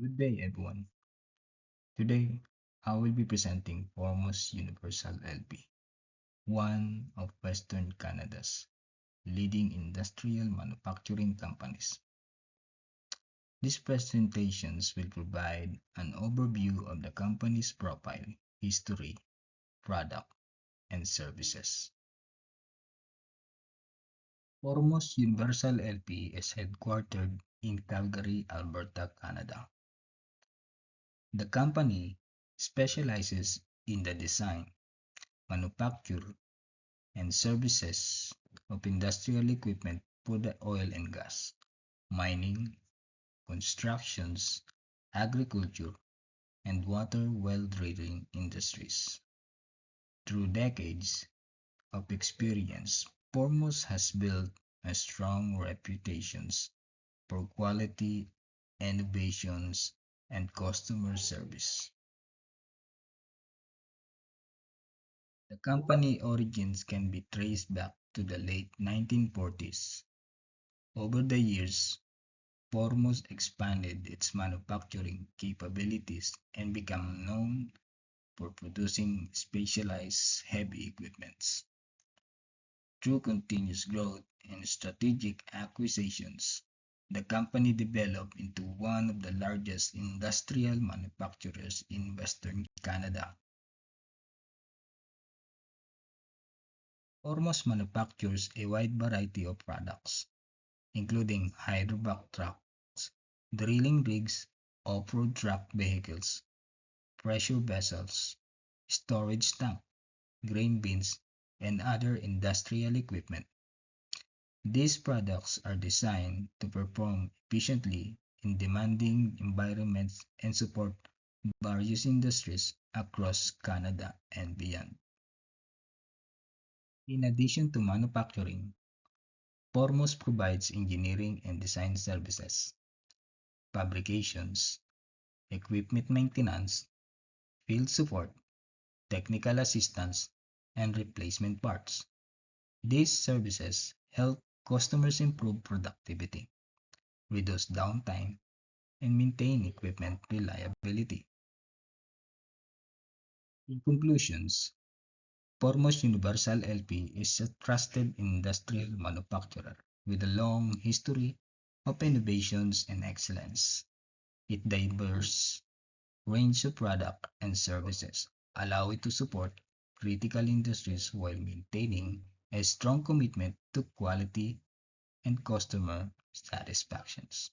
Good day, everyone. Today, I will be presenting Foremost Universal LP, one of Western Canada's leading industrial manufacturing companies. These presentations will provide an overview of the company's profile, history, product, and services. Foremost Universal LP is headquartered in Calgary, Alberta, Canada. The company specializes in the design, manufacture, and services of industrial equipment for the oil and gas, mining, constructions, agriculture, and water well drilling industries. Through decades of experience, Formos has built a strong reputation for quality, innovations, and customer service. The company origins can be traced back to the late 1940s. Over the years, Formos expanded its manufacturing capabilities and became known for producing specialized heavy equipment. Through continuous growth and strategic acquisitions, the company developed into one of the largest industrial manufacturers in Western Canada. Formos manufactures a wide variety of products, including hydrovac trucks, drilling rigs, off-road truck vehicles, pressure vessels, storage tank, grain bins, and other industrial equipment. These products are designed to perform efficiently in demanding environments and support various industries across Canada and beyond. In addition to manufacturing, Formos provides engineering and design services, fabrications, equipment maintenance, field support, technical assistance, and replacement parts. These services help customers improve productivity, reduce downtime, and maintain equipment reliability. In conclusions, Formos Universal LP is a trusted industrial manufacturer with a long history of innovations and excellence. Its diverse range of products and services allow it to support critical industries while maintaining a strong commitment to quality and customer satisfactions.